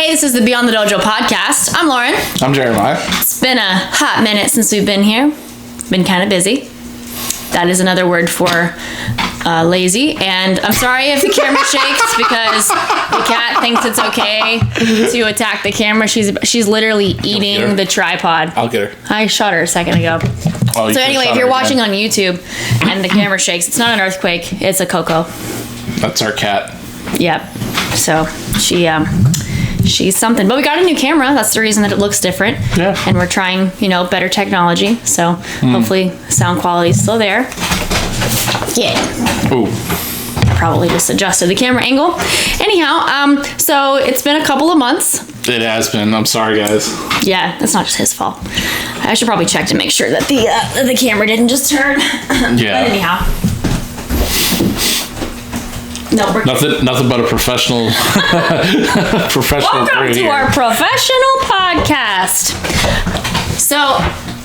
Hey, this is the Beyond the Dojo podcast. I'm Lauren. I'm Jeremiah. It's been a hot minute since we've been here. Been kind of busy. That is another word for lazy. And I'm sorry if the camera shakes because the cat thinks it's okay to attack the camera. She's literally eating the tripod. I'll get her. I shot her a second ago. Oh, so anyway, if you're watching on YouTube and the camera shakes, it's not an earthquake. It's a Coco. That's our cat. Yep. So she's something. But we got a new camera. That's the reason that it looks different. Yeah. And we're trying, better technology. So hopefully sound quality is still there. Yeah. Ooh. Probably just adjusted the camera angle. Anyhow, so it's been a couple of months. It has been. I'm sorry, guys. Yeah, that's not just his fault. I should probably check to make sure that the camera didn't just turn. Yeah. But anyhow. No, nothing but a professional Welcome to our professional podcast. So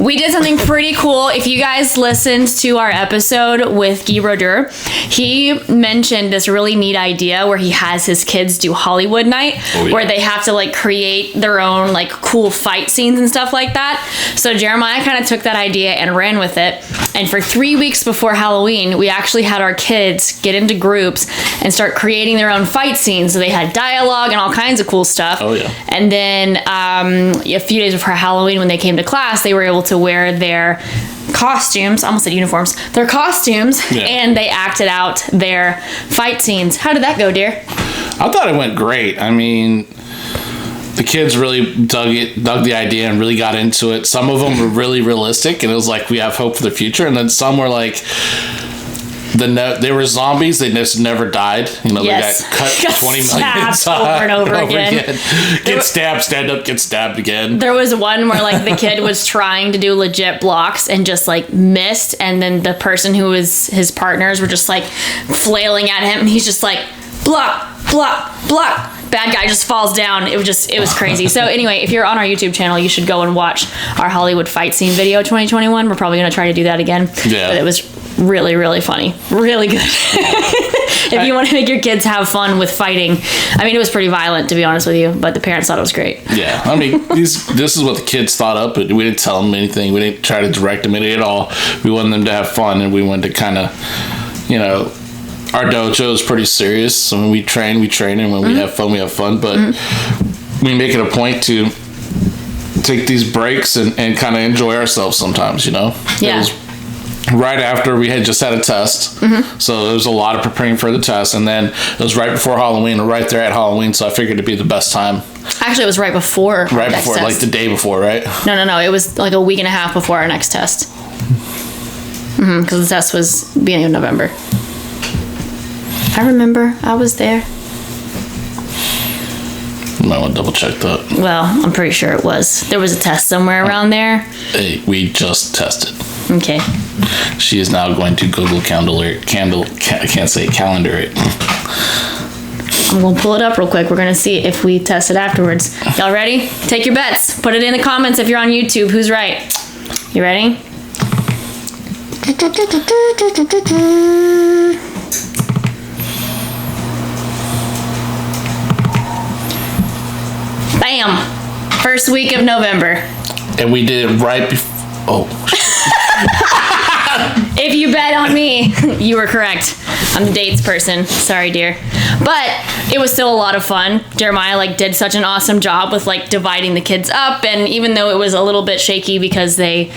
we did something pretty cool. If you guys listened to our episode with Guy Roder, he mentioned this really neat idea where he has his kids do Hollywood night, where they have to create their own cool fight scenes and stuff like that. So Jeremiah kind of took that idea and ran with it. And for 3 weeks before Halloween, we actually had our kids get into groups and start creating their own fight scenes. So they had dialogue and all kinds of cool stuff. Oh, yeah. And then a few days before Halloween, when they came to class, they were able to wear their costumes, I almost said uniforms, their costumes, and they acted out their fight scenes. How did that go, dear? I thought it went great. I mean, the kids really dug the idea and really got into it. Some of them were really realistic, and it was like, we have hope for the future. And then some were like, they were zombies. They just never died. They got cut 20 million times over and over again. Get stabbed, stand up, get stabbed again. There was one where the kid was trying to do legit blocks and just missed, and then the person who was his partners were just flailing at him, and he's just block, block, block. Bad guy just falls down. It was crazy. So anyway, if you're on our YouTube channel, you should go and watch our Hollywood fight scene video 2021. We're probably going to try to do that again. Yeah. But it was really, really funny. Really good. If you want to make your kids have fun with fighting. I mean, it was pretty violent, to be honest with you, but the parents thought it was great. Yeah. I mean, this is what the kids thought up, but we didn't tell them anything. We didn't try to direct them any at all. We wanted them to have fun, and we wanted to kind of, our dojo is pretty serious. So when we train, and when we have fun, we have fun. But we make it a point to take these breaks and kind of enjoy ourselves sometimes, Yeah. It was right after we had just had a test. So there was a lot of preparing for the test. And then it was right before Halloween, or right there at Halloween. So I figured it'd be the best time. Actually, it was right before. Right before, test. the day before, right? No. It was a week and a half before our next test. Because the test was beginning of November. I remember. I was there. You might want to double check that. Well, I'm pretty sure it was. There was a test somewhere around there. Hey, we just tested. Okay. She is now going to Google calendar it. I'm going to pull it up real quick. We're going to see if we test it afterwards. Y'all ready? Take your bets. Put it in the comments if you're on YouTube. Who's right? You ready? Bam! First week of November. And we did it right before. Oh. If you bet on me, you were correct. I'm the dates person. Sorry, dear. But it was still a lot of fun. Jeremiah did such an awesome job with dividing the kids up, and even though it was a little bit shaky because they,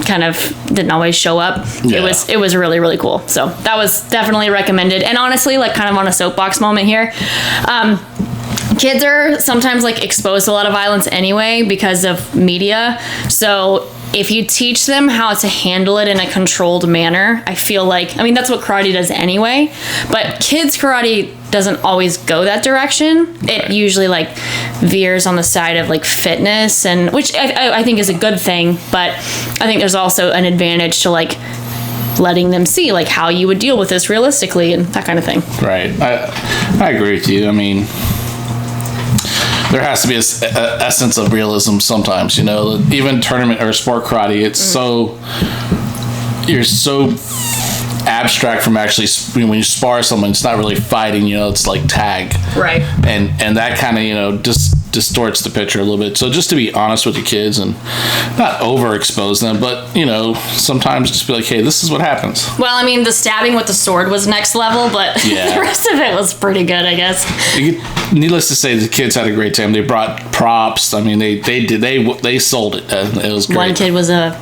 kind of didn't always show up, it was really, really cool. So that was definitely recommended. And honestly, kind of on a soapbox moment here, kids are sometimes exposed to a lot of violence anyway because of media. So if you teach them how to handle it in a controlled manner, I feel that's what karate does anyway, but kids karate doesn't always go that direction. It usually veers on the side of fitness, and which I think is a good thing, but I think there's also an advantage to letting them see how you would deal with this realistically and that kind of thing. Right. I agree with you. I mean, there has to be a essence of realism sometimes, even tournament or sport karate, it's you're so abstract from actually, when you spar someone, it's not really fighting, it's like tag. Right. And that kind of, just distorts the picture a little bit. So just to be honest with your kids and not overexpose them, but, sometimes just be like, hey, this is what happens. Well, I mean, the stabbing with the sword was next level, but the rest of it was pretty good, I guess. Needless to say, the kids had a great time. They brought props. I mean, they sold it. It was great. One kid was a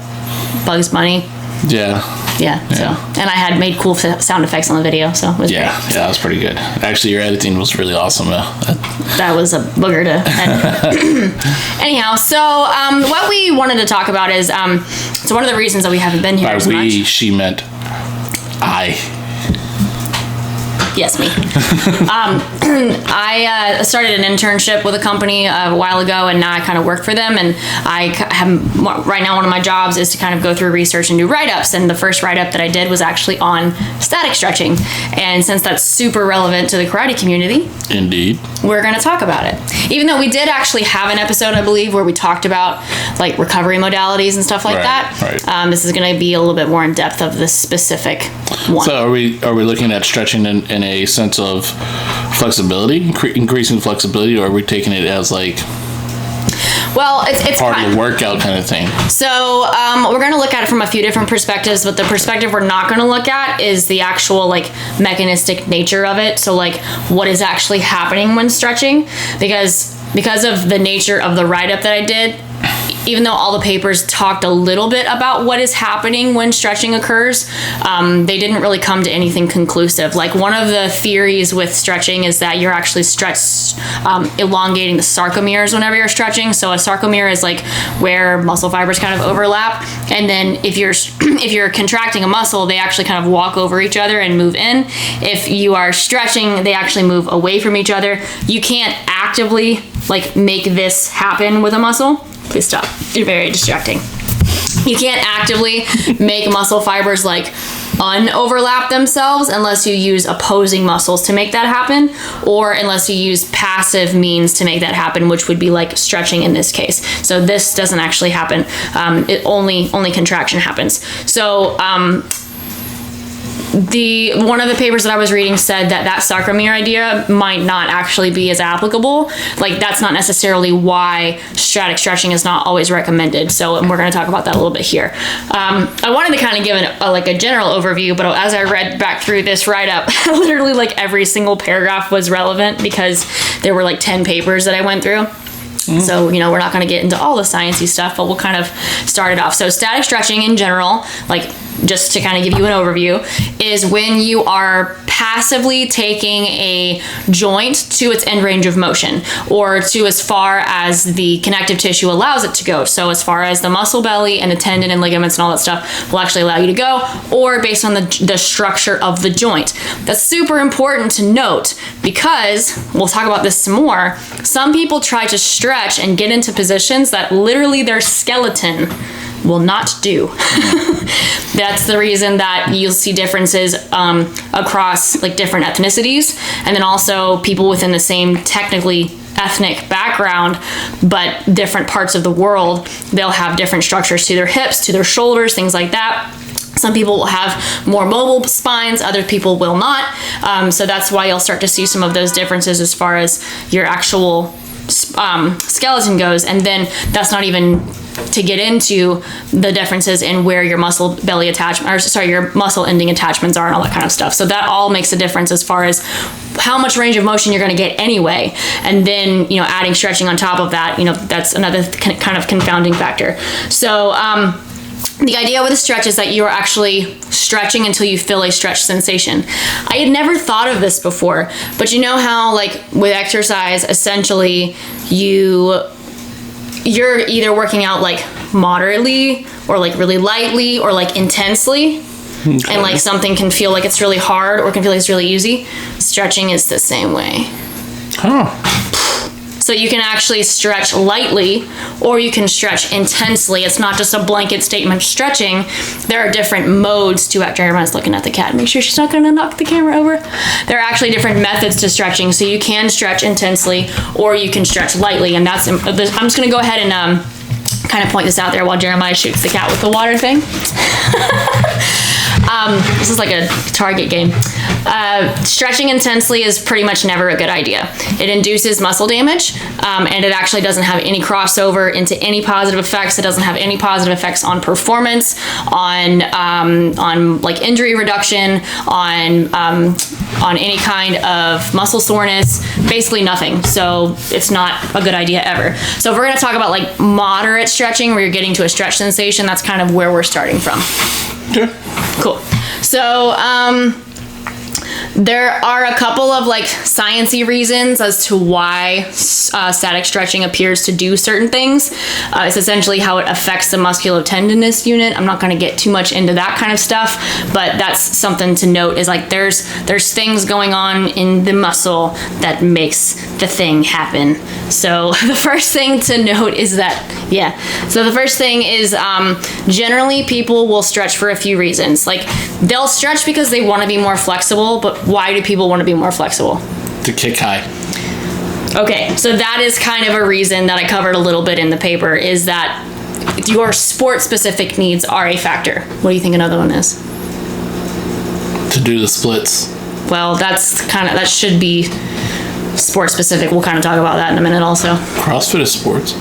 Bugs Bunny. Yeah. So, and I had made cool sound effects on the video, so it was great. Yeah, that was pretty good. Actually, your editing was really awesome. That was a booger to edit. Anyhow, so what we wanted to talk about is, so one of the reasons that we haven't been here as much. She meant I. Yes, me. I started an internship with a company a while ago, and now I kind of work for them. And I have right now one of my jobs is to kind of go through research and do write-ups. And the first write-up that I did was actually on static stretching. And since that's super relevant to the karate community, indeed, we're going to talk about it. Even though we did actually have an episode, I believe, where we talked about like recovery modalities and stuff like that. Right. This is going to be a little bit more in depth of this specific one. So are we looking at stretching in a sense of flexibility, increasing flexibility, or are we taking it as like Well, it's part of the workout kind of thing. So we're going to look at it from a few different perspectives, but the perspective we're not going to look at is the actual like mechanistic nature of it. So like what is actually happening when stretching, because of the nature of the write-up that I did, even though all the papers talked a little bit about what is happening when stretching occurs, they didn't really come to anything conclusive. Like one of the theories with stretching is that you're actually elongating the sarcomeres whenever you're stretching. So a sarcomere is like where muscle fibers kind of overlap. And then if you're contracting a muscle, they actually kind of walk over each other and move in. If you are stretching, they actually move away from each other. You can't actively like make this happen with a muscle. Please stop. You're very distracting. You can't actively make muscle fibers like unoverlap themselves unless you use opposing muscles to make that happen, or unless you use passive means to make that happen, which would be like stretching in this case. So this doesn't actually happen. It only contraction happens. So one of the papers that I was reading said that sarcomere idea might not actually be as applicable. Like that's not necessarily why static stretching is not always recommended. So we're going to talk about that a little bit here. I wanted to kind of give a general overview, but as I read back through this write-up, literally like every single paragraph was relevant because there were like 10 papers that I went through. So, we're not going to get into all the sciencey stuff, but we'll kind of start it off. So static stretching in general, like just to kind of give you an overview, is when you are passively taking a joint to its end range of motion, or to as far as the connective tissue allows it to go. So as far as the muscle belly and the tendon and ligaments and all that stuff will actually allow you to go, or based on the structure of the joint. That's super important to note because we'll talk about this some more. Some people try to stretch and get into positions that literally their skeleton will not do. That's the reason that you'll see differences across like different ethnicities, and then also people within the same technically ethnic background but different parts of the world. They'll have different structures to their hips, to their shoulders, things like that. Some people will have more mobile spines, other people will not. So that's why you'll start to see some of those differences as far as your actual skeleton goes. And then that's not even to get into the differences in where your muscle belly attachment, your muscle ending attachments are and all that kind of stuff. So that all makes a difference as far as how much range of motion you're going to get anyway. And then, adding stretching on top of that, that's another kind of confounding factor. So, the idea with a stretch is that you are actually stretching until you feel a stretch sensation. I had never thought of this before, but you know how like with exercise, essentially you're either working out like moderately or like really lightly or like intensely. Okay. And like something can feel like it's really hard or can feel like it's really easy. Stretching is the same way. Oh. So you can actually stretch lightly or you can stretch intensely. It's not just a blanket statement stretching. There are different modes to it. Jeremiah's looking at the cat. Make sure she's not going to knock the camera over. There are actually different methods to stretching. So you can stretch intensely or you can stretch lightly. And I'm just going to go ahead and kind of point this out there while Jeremiah shoots the cat with the water thing. This is like a target game. Stretching intensely is pretty much never a good idea. It induces muscle damage, and it actually doesn't have any crossover into any positive effects. It doesn't have any positive effects on performance, on like injury reduction, on any kind of muscle soreness, basically nothing. So it's not a good idea ever. So if we're going to talk about like moderate stretching, where you're getting to a stretch sensation, that's kind of where we're starting from. Okay. Cool. So there are a couple of like sciencey reasons as to why static stretching appears to do certain things. It's essentially how it affects the musculotendinous unit. I'm not going to get too much into that kind of stuff, but that's something to note, is like there's things going on in the muscle that makes the thing happen. So the first thing to note is that, so the first thing is generally people will stretch for a few reasons. Like they'll stretch because they want to be more flexible, but why do people want to be more flexible? To kick high. Okay, so that is kind of a reason that I covered a little bit in the paper, is that your sport-specific needs are a factor. What do you think another one is? To do the splits. Well, that should be sport-specific. We'll kind of talk about that in a minute also. CrossFit is sports.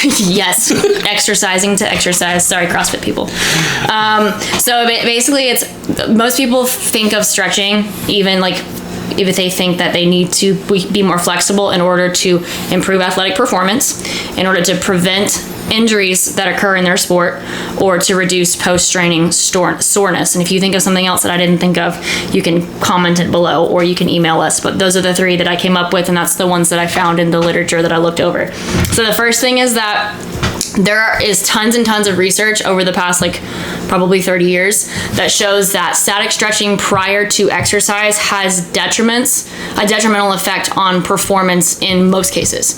Yes, exercising to exercise. Sorry, CrossFit people. So basically, most people think of stretching, even like if they think that they need to be more flexible in order to improve athletic performance, in order to prevent injuries that occur in their sport, or to reduce post-training soreness. And if you think of something else that I didn't think of, you can comment it below, or you can email us. But those are the three that I came up with, and that's the ones that I found in the literature that I looked over. So the first thing is that there is tons and tons of research over the past probably 30 years that shows that static stretching prior to exercise has a detrimental effect on performance in most cases.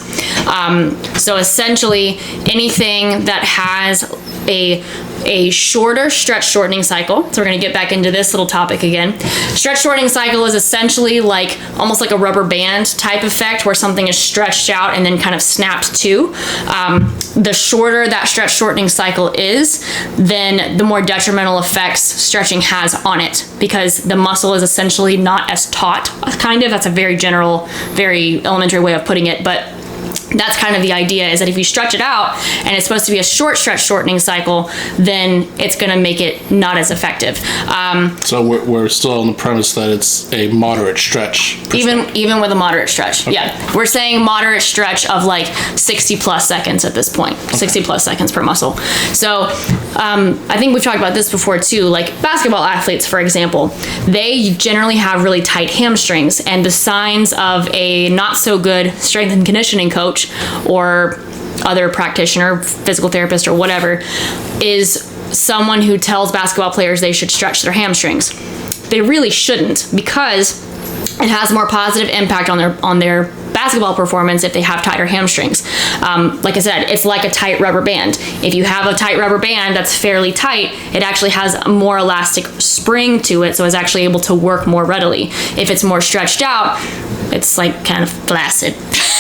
So essentially anything that has a shorter stretch shortening cycle. So we're going to get back into this little topic again. Stretch shortening cycle is essentially almost like a rubber band type effect, where something is stretched out and then kind of snapped to. The shorter that stretch shortening cycle is, then the more detrimental effects stretching has on it, because the muscle is essentially not as taut, kind of. That's a very general, very elementary way of putting it, but that's kind of the idea, is that if you stretch it out and it's supposed to be a short stretch shortening cycle, then it's going to make it not as effective. So we're still on the premise that it's a moderate stretch. Even with a moderate stretch. Okay. Yeah. We're saying moderate stretch of 60 plus seconds at this point. Okay. 60 plus seconds per muscle. So I think we've talked about this before too. Like basketball athletes, for example, they generally have really tight hamstrings, and the signs of a not so good strength and conditioning coach or other practitioner, physical therapist or whatever, is someone who tells basketball players they should stretch their hamstrings. They really shouldn't, because it has more positive impact on their basketball performance if they have tighter hamstrings. Like I said, it's like a tight rubber band. If you have a tight rubber band that's fairly tight, it actually has a more elastic spring to it, so it's actually able to work more readily. If it's more stretched out, it's kind of flaccid.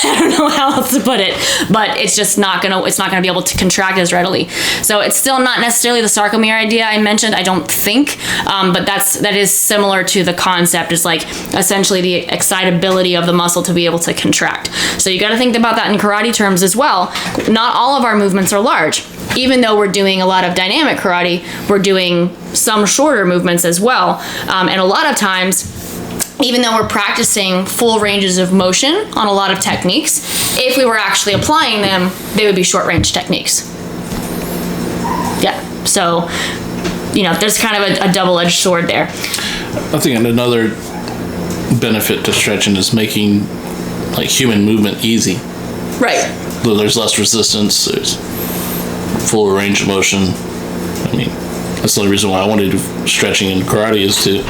I don't know how else to put it, but it's just not gonna be able to contract as readily. So it's still not necessarily the sarcomere idea I mentioned, I don't think, but that is similar to the concept. Is essentially the excitability of the muscle to be able to contract. So you got to think about that in karate terms as well. Not all of our movements are large. Even though we're doing a lot of dynamic karate, we're doing some shorter movements as well, and a lot of times, even though we're practicing full ranges of motion on a lot of techniques, if we were actually applying them, they would be short range techniques. Yeah, so, there's kind of a double-edged sword there. I think another benefit to stretching is making human movement easy. Right. So there's less resistance, there's full range of motion. I mean, that's the only reason why I want to do stretching in karate, is to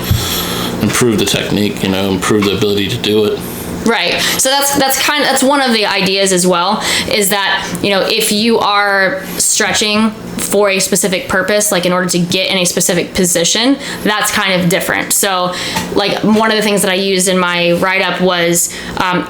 improve the technique, improve the ability to do it. Right. So that's one of the ideas as well, is that, you know, if you are stretching for a specific purpose, like in order to get in a specific position, that's kind of different. So like one of the things that I used in my write-up was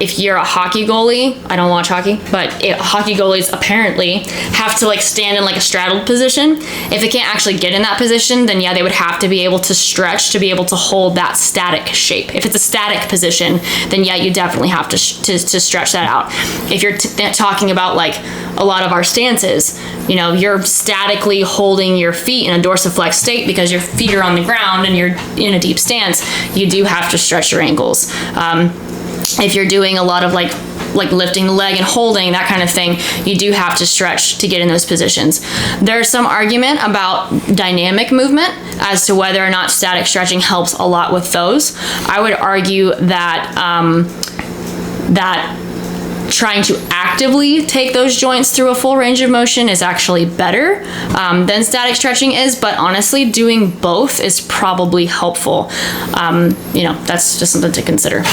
if you're a hockey goalie, I don't watch hockey, but hockey goalies apparently have to like stand in like a straddled position. If they can't actually get in that position, then yeah, they would have to be able to stretch to be able to hold that static shape. If it's a static position, then yeah, you definitely have to stretch that out. If you're talking about like a lot of our stances, you know, you're statically holding your feet in a dorsiflex state because your feet are on the ground and you're in a deep stance, you do have to stretch your ankles. If you're doing a lot of like lifting the leg and holding, that kind of thing, you do have to stretch to get in those positions. There's some argument about dynamic movement as to whether or not static stretching helps a lot with those. I would argue that that trying to actively take those joints through a full range of motion is actually better than static stretching is, but honestly, doing both is probably helpful. You know, that's just something to consider.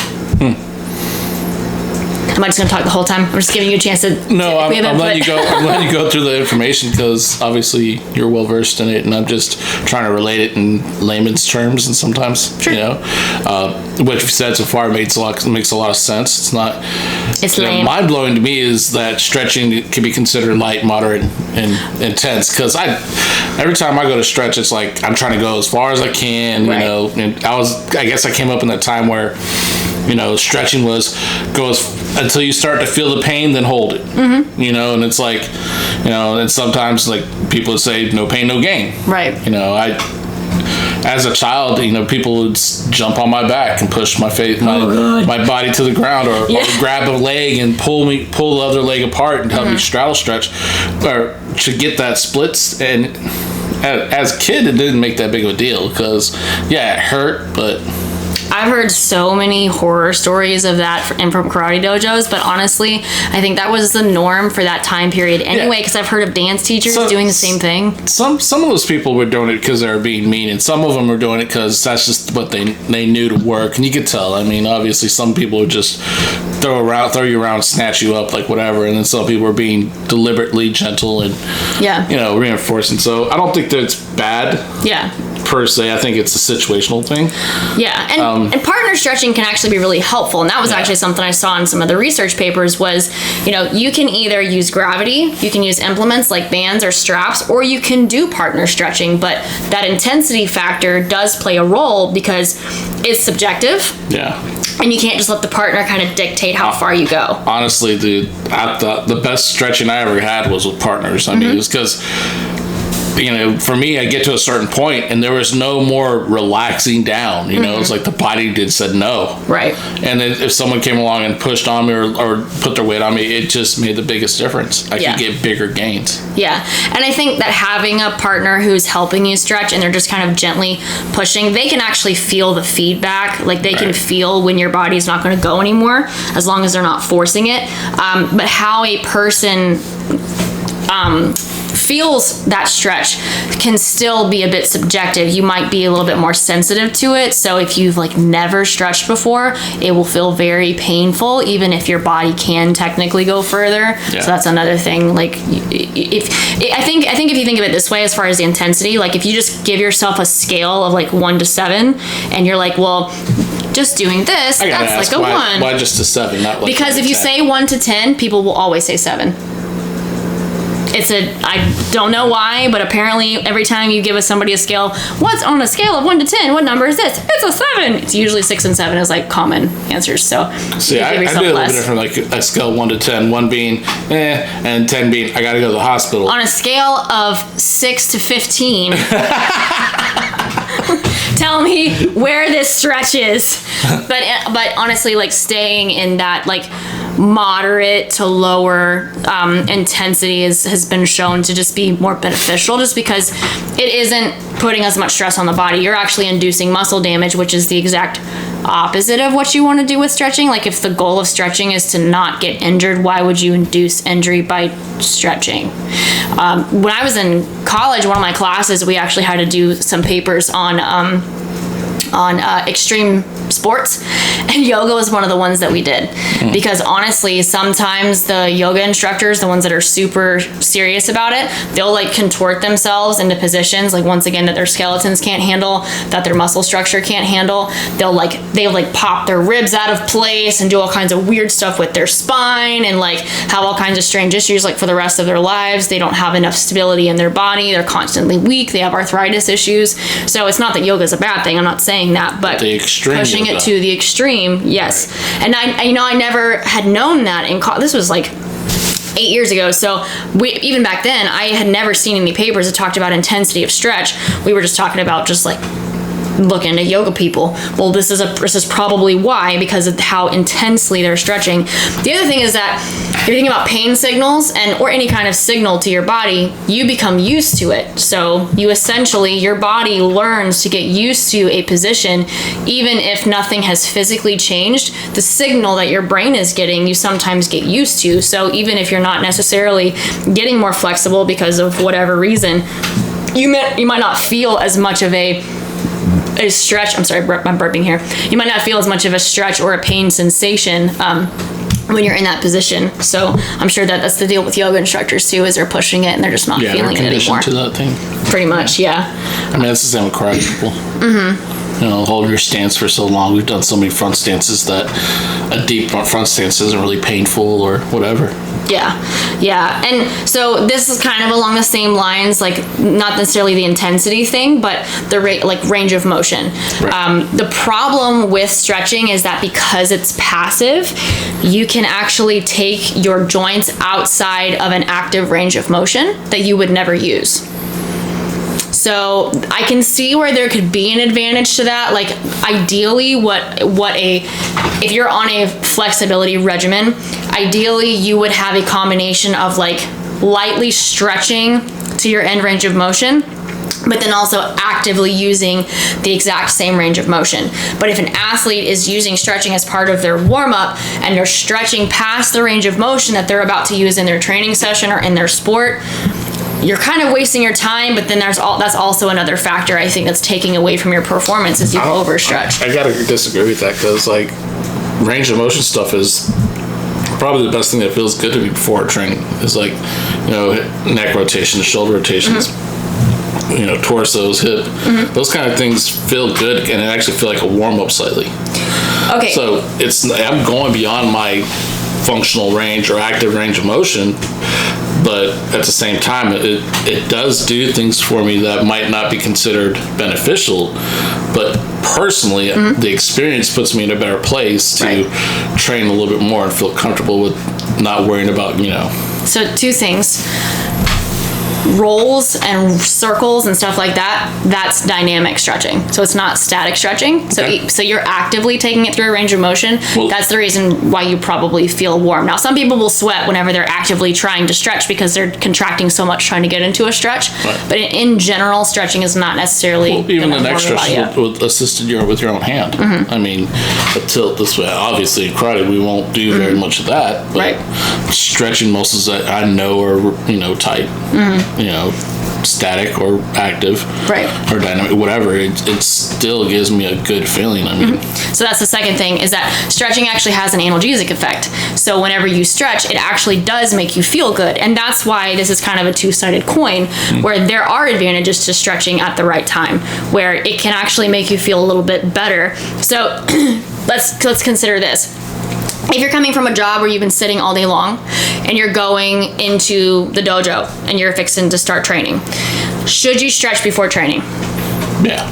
Am I just going to talk the whole time? I'm just giving you a chance to. No, I'm letting you go. I'm letting you go through the information because obviously you're well versed in it, and I'm just trying to relate it in layman's terms. And sometimes, sure. You know, what you've said so far makes a lot of sense. It's not. It's lame. Mind blowing to me is that stretching can be considered light, moderate, and intense. Because every time I go to stretch, it's like I'm trying to go as far as I can. Right. You know, and I guess I came up in that time where, you know, stretching was until you start to feel the pain, then hold it. Mm-hmm. You know, and it's like, you know, and sometimes like people would say, no pain, no gain. Right. You know, as a child, you know, people would jump on my back and push my body to the ground, or grab a leg and pull the other leg apart and help me straddle stretch, or to get that splits. And as a kid, it didn't make that big of a deal because, yeah, it hurt, but. I've heard so many horror stories of that from karate dojos, but honestly, I think that was the norm for that time period anyway, because I've heard of dance teachers doing the same thing. Some of those people were doing it because they were being mean, and some of them were doing it because that's just what they knew to work, and you could tell. I mean, obviously, some people would just throw you around, snatch you up, like whatever, and then some people were being deliberately gentle and, you know, reinforcing. So I don't think that it's bad. Yeah. Per se, I think it's a situational thing. Yeah, and partner stretching can actually be really helpful, and that was actually something I saw in some of the research papers was, you know, you can either use gravity, you can use implements like bands or straps, or you can do partner stretching, but that intensity factor does play a role because it's subjective. Yeah. And you can't just let the partner kind of dictate how far you go. Honestly, dude, the best stretching I ever had was with partners. I mean, it was because, you know, for me, I get to a certain point and there was no more relaxing down. You know, it's like the body said no. Right. And then if someone came along and pushed on me or put their weight on me, it just made the biggest difference. I could get bigger gains. Yeah. And I think that having a partner who's helping you stretch and they're just kind of gently pushing, they can actually feel the feedback. Like they can feel when your body's not going to go anymore, as long as they're not forcing it. But how a person feels that stretch can still be a bit subjective. You might be a little bit more sensitive to it. So if you've like never stretched before, it will feel very painful, even if your body can technically go further. Yeah. So that's another thing. Like I think if you think of it this way, as far as the intensity, like if you just give yourself a scale of like 1 to 7 and you're like, well, just doing this, that's like a 1. Why just a 7? Not like because if you say 1 to 10, people will always say 7. I don't know why, but apparently every time you give somebody a scale, what's on a scale of 1 to 10? What number is this? It's a 7. It's usually 6 and 7 is like common answers. So see, I do a little bit different, like a scale 1 to 10, 1 being and 10 being I gotta go to the hospital. On a scale of 6 to 15, tell me where this stretch is. But honestly, like staying in that like moderate to lower intensity has been shown to just be more beneficial, just because it isn't putting as much stress on the body. You're actually inducing muscle damage, which is the exact opposite of what you want to do with stretching. Like if the goal of stretching is to not get injured, why would you induce injury by stretching? When I was in college, one of my classes, we actually had to do some papers on extreme sports, and yoga was one of the ones that we did. Because honestly, sometimes the yoga instructors, the ones that are super serious about it, they'll like contort themselves into positions, like once again, that their skeletons can't handle, that their muscle structure can't handle. They'll pop their ribs out of place and do all kinds of weird stuff with their spine, and like have all kinds of strange issues like for the rest of their lives. They don't have enough stability in their body. They're constantly weak. They have arthritis issues. So it's not that yoga is a bad thing. I'm not saying that, but the extreme pushing yoga. It to the extreme, yes. Right. And I never had known that in college. This was like 8 years ago. So even back then, I had never seen any papers that talked about intensity of stretch. We were just talking about just like looking at yoga people. Well, this is probably why, because of how intensely they're stretching. The other thing is that if you're thinking about pain signals or any kind of signal to your body, you become used to it. So your body learns to get used to a position, even if nothing has physically changed. The signal that your brain is getting, you sometimes get used to. So even if you're not necessarily getting more flexible because of whatever reason, you might not feel as much of a stretch. I'm sorry, I'm burping here. You might not feel as much of a stretch or a pain sensation when you're in that position. So I'm sure that's the deal with yoga instructors too, is they're pushing it and they're just not feeling it anymore. To that thing. Pretty much, yeah. I mean, it's the same with karate people. You know, hold your stance for so long. We've done so many front stances that a deep front stance isn't really painful or whatever. Yeah. And so this is kind of along the same lines, like not necessarily the intensity thing, but the range of motion. Right. The problem with stretching is that because it's passive, you can actually take your joints outside of an active range of motion that you would never use. So I can see where there could be an advantage to that. Like ideally, if you're on a flexibility regimen, ideally you would have a combination of like lightly stretching to your end range of motion, but then also actively using the exact same range of motion. But if an athlete is using stretching as part of their warm-up and they're stretching past the range of motion that they're about to use in their training session or in their sport, you're kind of wasting your time, but then that's also another factor I think that's taking away from your performance as you overstretch. I gotta disagree with that, because like range of motion stuff is probably the best thing that feels good to me before training. Is like, you know, neck rotations, shoulder rotations, you know, torsos, hip, those kind of things feel good, and it actually feel like a warm up slightly. Okay. So I'm going beyond my functional range or active range of motion, but at the same time, it does do things for me that might not be considered beneficial. But personally, the experience puts me in a better place to train a little bit more and feel comfortable with not worrying about, you know. So 2 things. Rolls and circles and stuff like that's dynamic stretching. So it's not static stretching. So you're actively taking it through a range of motion. Well, that's the reason why you probably feel warm. Now, some people will sweat whenever they're actively trying to stretch because they're contracting so much trying to get into a stretch. Right. But in general, stretching is not necessarily even the neck stretch with assisted with your own hand. I mean, a tilt this way. Obviously, in karate, we won't do very much of that. But stretching muscles that I know are, you know, tight. You know, static or active, or dynamic, whatever. It still gives me a good feeling. I mean, so that's the second thing, is that stretching actually has an analgesic effect. So whenever you stretch, it actually does make you feel good, and that's why this is kind of a two-sided coin, where there are advantages to stretching at the right time, where it can actually make you feel a little bit better. So let's consider this. If you're coming from a job where you've been sitting all day long and you're going into the dojo and you're fixing to start training, should you stretch before training? Yeah.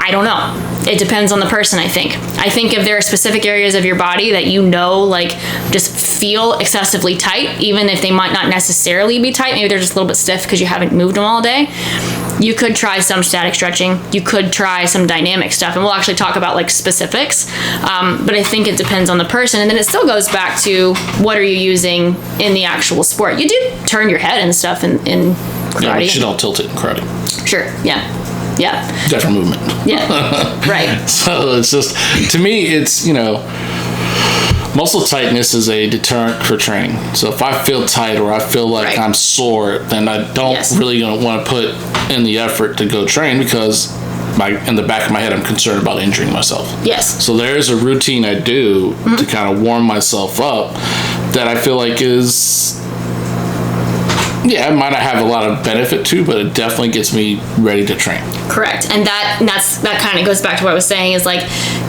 I don't know. It depends on the person, I think. I think if there are specific areas of your body that you know, like, just feel excessively tight, even if they might not necessarily be tight, maybe they're just a little bit stiff because you haven't moved them all day, you could try some static stretching. You could try some dynamic stuff, and we'll actually talk about, like, specifics. But I think it depends on the person, and then it still goes back to what are you using in the actual sport. You do turn your head and stuff in karate. Yeah, but you don't tilt it in karate. Sure, yeah. Yeah. Different movement. Yeah. Right. So it's just, to me, it's, you know, muscle tightness is a deterrent for training. So if I feel tight or I feel like I'm sore, then I don't really want to put in the effort to go train, because in the back of my head, I'm concerned about injuring myself. Yes. So there's a routine I do to kind of warm myself up that I feel like is, it might not have a lot of benefit to, but it definitely gets me ready to train. Correct. And that kind of goes back to what I was saying, is like,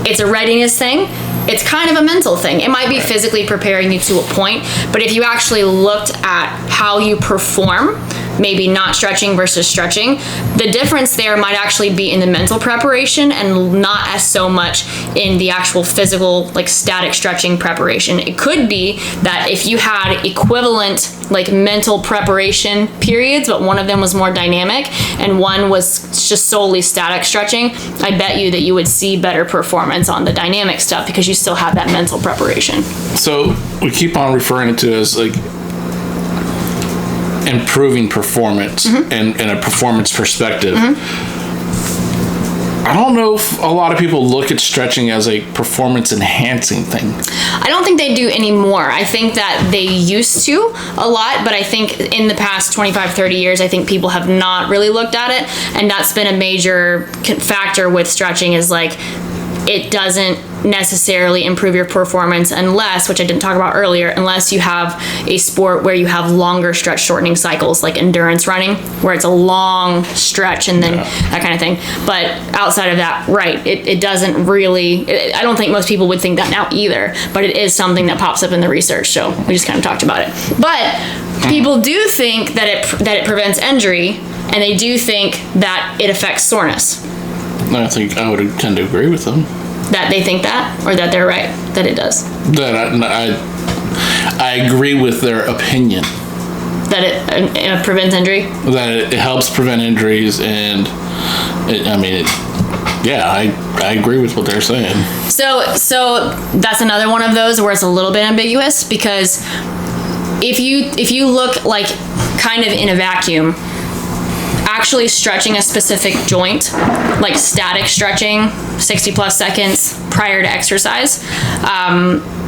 it's a readiness thing. It's kind of a mental thing. It might be physically preparing you to a point, but if you actually looked at how you perform, maybe not stretching versus stretching, the difference there might actually be in the mental preparation and not as so much in the actual physical, like static stretching preparation. It could be that if you had equivalent like mental preparation periods, but one of them was more dynamic and one was just solely static stretching, I bet you that you would see better performance on the dynamic stuff because you still have that mental preparation. So we keep on referring to it as like improving performance and a performance perspective. I don't know if a lot of people look at stretching as a performance enhancing thing. I don't think they do anymore. I think that they used to a lot, but I think in the past 25, 30 years, I think people have not really looked at it. And that's been a major factor with stretching, is like, it doesn't necessarily improve your performance unless, which I didn't talk about earlier, unless you have a sport where you have longer stretch shortening cycles, like endurance running, where it's a long stretch and then that kind of thing. But outside of that, right, it doesn't really, I don't think most people would think that now either, but it is something that pops up in the research, so we just kind of talked about it. But people do think that it prevents injury, and they do think that it affects soreness. I think I would tend to agree with them. That they think that, or that they're right, that it does? That I agree with their opinion. That it prevents injury? That it helps prevent injuries, and I agree with what they're saying. So that's another one of those where it's a little bit ambiguous, because if you look like kind of in a vacuum, actually stretching a specific joint, like static stretching, 60 plus seconds prior to exercise,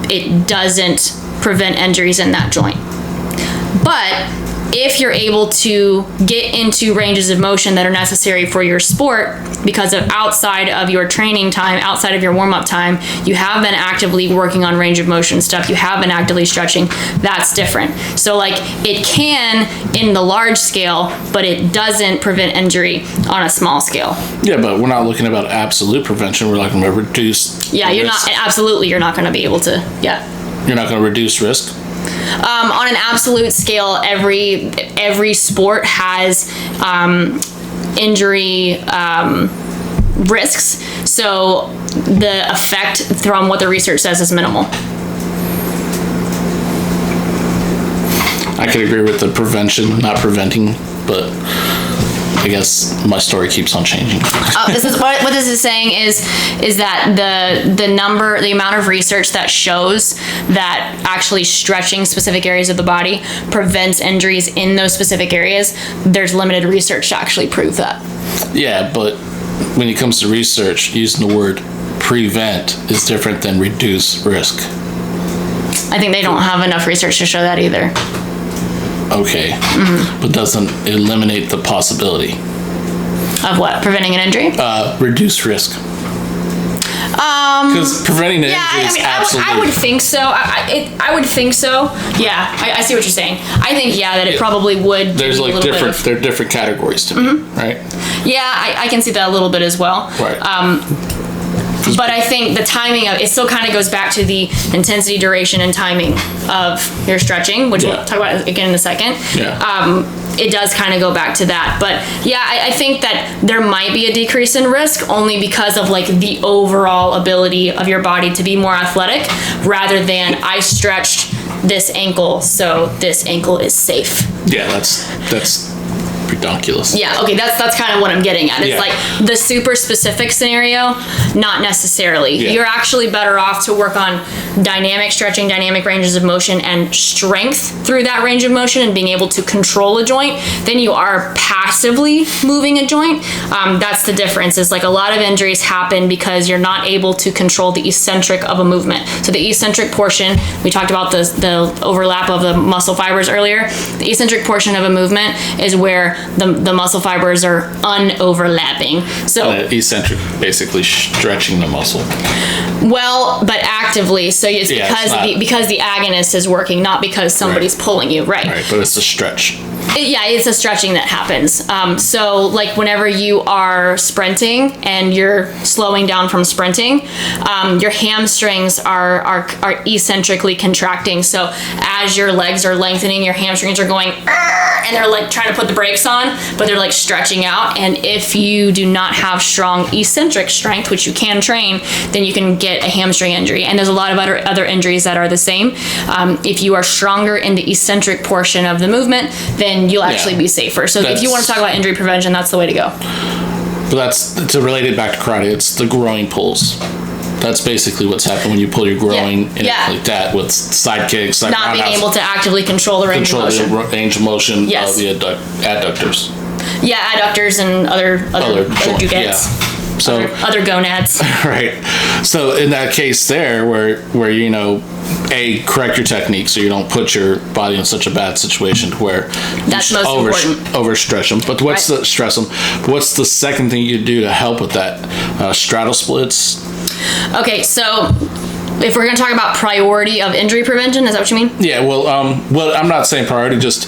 it doesn't prevent injuries in that joint. But if you're able to get into ranges of motion that are necessary for your sport because of outside of your training time, outside of your warm-up time, you have been actively working on range of motion stuff, you have been actively stretching, that's different. So like, it can in the large scale, but it doesn't prevent injury on a small scale. Yeah, but we're not looking about absolute prevention, we're looking about reduce Yeah, you're risk. you're not going to be able to, You're not going to reduce risk? On an absolute scale, every sport has injury risks, so the effect from what the research says is minimal. I could agree with the prevention, not preventing, but I guess my story keeps on changing. This is what this is saying is that the amount of research that shows that actually stretching specific areas of the body prevents injuries in those specific areas, there's limited research to actually prove that. Yeah, but when it comes to research, using the word prevent is different than reduce risk. I think they don't have enough research to show that either. Okay, but doesn't eliminate the possibility. Of what? Preventing an injury? Reduce risk. Because preventing an injury is absolutely... I would think so. I would think so. Yeah, I see what you're saying. I think, that it probably would. There's like there are different categories to me, right? Yeah, I can see that a little bit as well. Right. But I think the timing of it still kind of goes back to the intensity, duration, and timing of your stretching, which we'll talk about again in a second. Yeah. It does kind of go back to that. But I think that there might be a decrease in risk only because of like the overall ability of your body to be more athletic, rather than I stretched this ankle, so this ankle is safe. Yeah, that's ridiculous. Yeah, okay, that's kind of what I'm getting at. It's like the super specific scenario, not necessarily. Yeah. You're actually better off to work on dynamic stretching, dynamic ranges of motion, and strength through that range of motion and being able to control a joint than you are passively moving a joint. That's the difference. Is like a lot of injuries happen because you're not able to control the eccentric of a movement. So the eccentric portion, we talked about the overlap of the muscle fibers earlier. The eccentric portion of a movement is where the muscle fibers are unoverlapping. So eccentric, basically stretching the muscle. Well, but actively. So it's because the agonist is working, not because somebody's pulling you. Right. Right, but it's a stretch. It's a stretching that happens. So like whenever you are sprinting and you're slowing down from sprinting, your hamstrings are eccentrically contracting. So as your legs are lengthening, your hamstrings are going, and they're like trying to put the brakes on, but they're like stretching out. And if you do not have strong eccentric strength, which you can train, then you can get a hamstring injury. And there's a lot of other injuries that are the same. If you are stronger in the eccentric portion of the movement, then you'll actually be safer. So if you want to talk about injury prevention, that's the way to go. But that's to relate it back to karate. It's the groin pulls. That's basically what's happened when you pull your groin like that with side kicks. Like not being able to actively control the range of motion. The range of motion of the adductors. Yeah, adductors and other jugads. Yeah. So other gonads. Right. So in that case there where correct your technique so you don't put your body in such a bad situation where that's most important. Overstretch them. But what's the second thing you do to help with that? Straddle splits. Okay, so if we're going to talk about priority of injury prevention, is that what you mean? Yeah, well, I'm not saying priority, just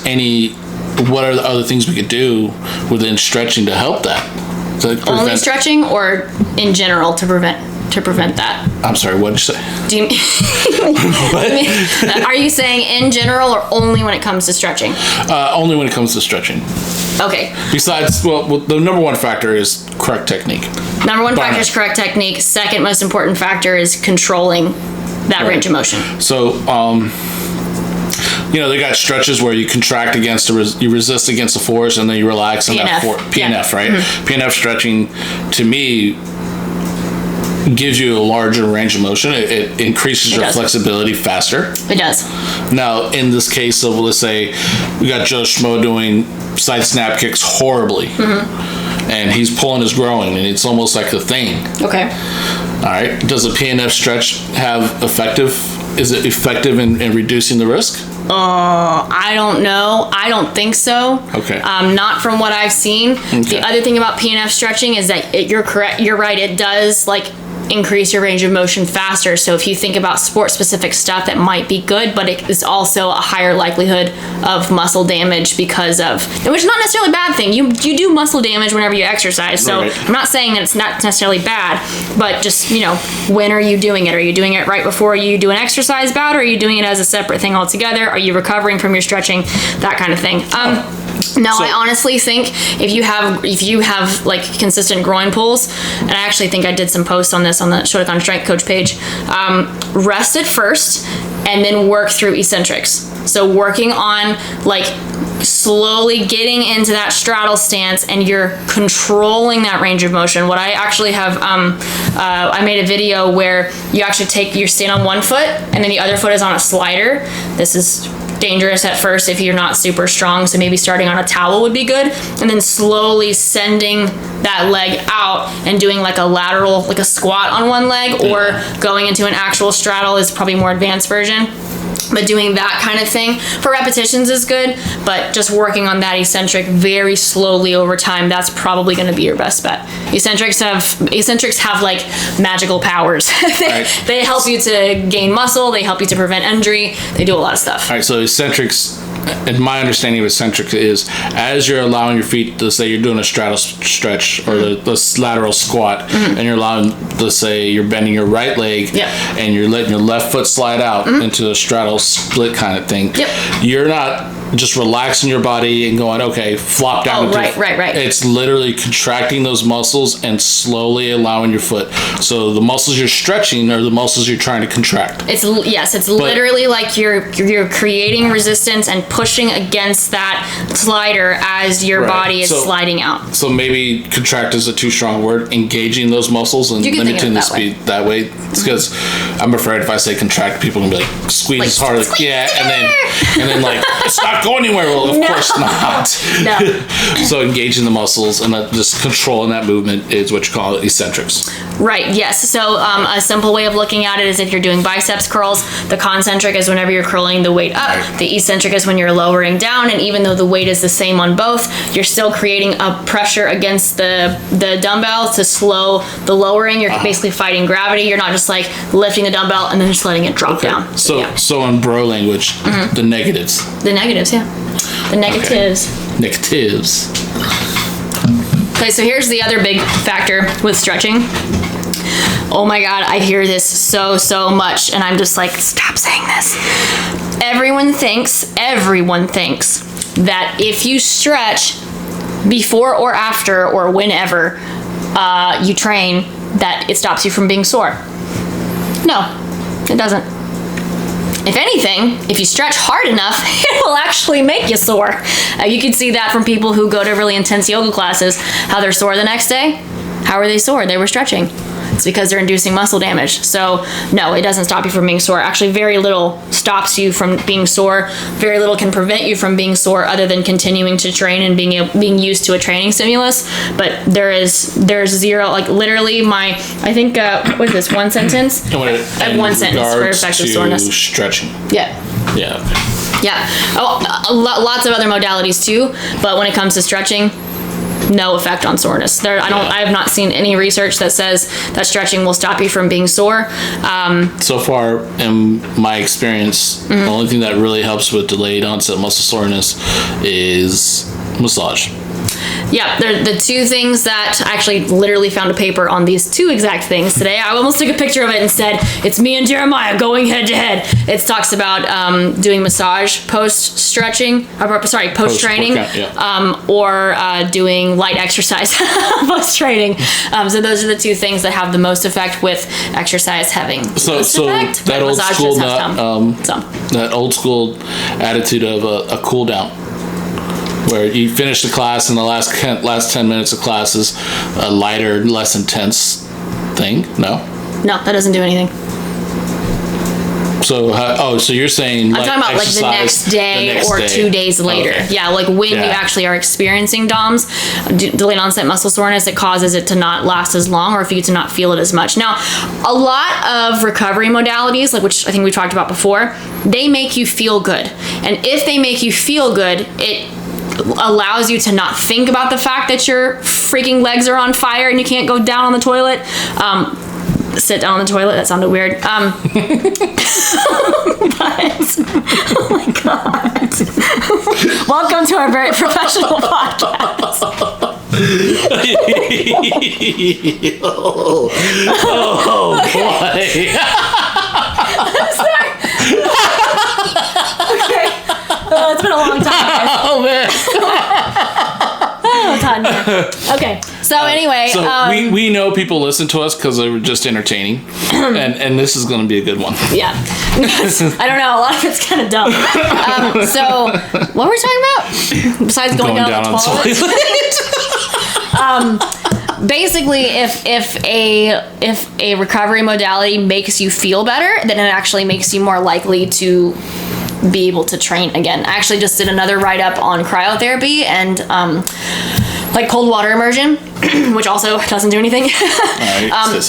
what are the other things we could do within stretching to help that? Only stretching or in general to prevent that? I'm sorry, what did you say? Do you are you saying in general or only when it comes to stretching? Only when it comes to stretching. Okay. Besides, the number one factor is correct technique. Number one factor is correct technique. Second most important factor is controlling that range of motion. So, they got stretches where you contract against you resist against the force, and then you relax. PNF, right? Mm-hmm. PNF stretching, to me, gives you a larger range of motion. It increases your flexibility faster. It does. Now, in this case of, let's say, we got Joe Schmo doing side snap kicks horribly, and he's pulling his groin, and it's almost like a thing. Okay. All right. Does a PNF stretch is it effective in reducing the risk? I don't know. I don't think so. Okay. Not from what I've seen. Okay. The other thing about PNF stretching is that you're correct. You're right. It does increase your range of motion faster. So if you think about sport-specific stuff, that might be good, but it is also a higher likelihood of muscle damage which is not necessarily a bad thing. You do muscle damage whenever you exercise. So I'm not saying that it's not necessarily bad, but just, when are you doing it? Are you doing it right before you do an exercise bout, or are you doing it as a separate thing altogether? Are you recovering from your stretching? That kind of thing. I honestly think if you have consistent groin pulls, and I actually think I did some posts on this on the Shotokan Strength Coach page, rest it first and then work through eccentrics. So working on slowly getting into that straddle stance, and you're controlling that range of motion. What I actually have, I made a video where you actually you stand on one foot and then the other foot is on a slider. This is dangerous at first if you're not super strong, so maybe starting on a towel would be good, and then slowly sending that leg out and doing a lateral, a squat on one leg, or going into an actual straddle is probably more advanced version. But doing that kind of thing for repetitions is good, but just working on that eccentric very slowly over time, that's probably going to be your best bet. Eccentrics have magical powers. They help you to gain muscle, they help you to prevent injury, they do a lot of stuff. All right, so eccentrics, and my understanding of eccentrics is, as you're allowing your feet to say you're doing a straddle stretch or the lateral squat, and you're allowing to say you're bending your right leg, and you're letting your left foot slide out into a straddle split kind of thing. You're not just relaxing your body and going, okay, flop down. Right. It's literally contracting those muscles and slowly allowing your foot. So the muscles you're stretching are the muscles you're trying to contract. It's literally like you're creating resistance and pushing against that slider as your body is sliding out. So maybe contract is a too strong word. Engaging those muscles and limiting the speed that way. It's because I'm afraid if I say contract, people are gonna be squeeze as hard as and then it's not going anywhere. Well, of course not. No. So engaging the muscles and just controlling that movement is what you call eccentrics. Right. Yes. So a simple way of looking at it is if you're doing biceps curls, the concentric is whenever you're curling the weight up. The eccentric is when you're lowering down, and even though the weight is the same on both, you're still creating a pressure against the dumbbell to slow the lowering. You're basically fighting gravity. You're not just like lifting the dumbbell and then just letting it drop down. So in bro language, the negatives. The negatives, yeah. The negatives. Okay. Negatives. Okay, so here's the other big factor with stretching. Oh my God, I hear this so much, and I'm just like, stop saying this. Everyone thinks that if you stretch before or after or whenever you train, that it stops you from being sore. No, it doesn't. If anything, if you stretch hard enough, it will actually make you sore. You can see that from people who go to really intense yoga classes, how they're sore the next day. How are they sore? They were stretching. It's because they're inducing muscle damage. So no, it doesn't stop you from being sore. Actually, very little stops you from being sore. Very little can prevent you from being sore other than continuing to train and being used to a training stimulus. But there's zero, like literally I think, what is this, one sentence? I have one sentence for effective soreness. Stretching. Yeah. Yeah. Yeah. Oh, lots of other modalities too, but when it comes to stretching, no effect on soreness. I have not seen any research that says that stretching will stop you from being sore. So far, in my experience, the only thing that really helps with delayed onset muscle soreness is massage. Yeah, they're the two things that I actually literally found a paper on these two exact things today. I almost took a picture of it and said, it's me and Jeremiah going head to head. It talks about doing massage post-stretching, post-training, or doing light exercise post-training. So those are the two things that have the most effect, with exercise having most effect. That old school, that old school attitude of a cool down, where you finish the class and the last 10 minutes of class is a lighter, less intense thing. No, that doesn't do anything. So so you're saying I'm talking about like the next day or 2 days later. Okay. Yeah, like when you actually are experiencing DOMS, delayed onset muscle soreness, it causes it to not last as long, or for you to not feel it as much. Now, a lot of recovery modalities, like which I think we talked about before, they make you feel good. And if they make you feel good, it allows you to not think about the fact that your freaking legs are on fire and you can't go down on the toilet. Sit down on the toilet, that sounded weird. But, oh my God. Welcome to our very professional podcast. Oh boy. I'm sorry. Okay. Oh, it's been a long time, guys. Oh man. Oh, it's hot in here. Okay. So anyway, we know people listen to us because they were just entertaining, and this is going to be a good one. Yeah. I don't know. A lot of it's kind of dumb. So what were we talking about? Besides going down the toilet. Basically, if a recovery modality makes you feel better, then it actually makes you more likely to be able to train again. I actually just did another write-up on cryotherapy and like cold water immersion, which also doesn't do anything. Alright,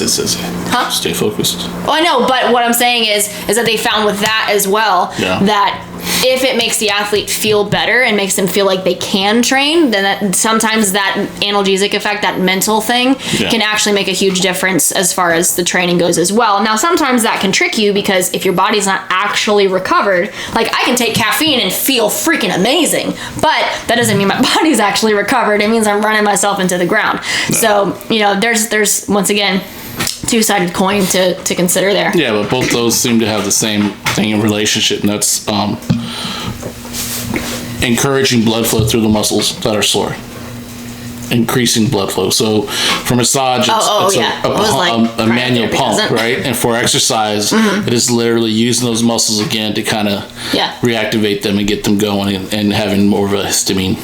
stay focused. Oh, I know, but what I'm saying is that they found with that as well, that if it makes the athlete feel better and makes them feel like they can train, then sometimes that analgesic effect, that mental thing, can actually make a huge difference as far as the training goes as well. Now, sometimes that can trick you, because if your body's not actually recovered, like I can take caffeine and feel freaking amazing, but that doesn't mean my body's actually recovered. It means I'm running myself into the ground. No. So, there's once again, two-sided coin to consider there. Yeah, but both those seem to have the same thing in relationship, and that's encouraging blood flow through the muscles that are sore. Increasing blood flow. So for massage, it's a manual pump, right? And for exercise, it is literally using those muscles again to kind of reactivate them and get them going, and having more of a histamine.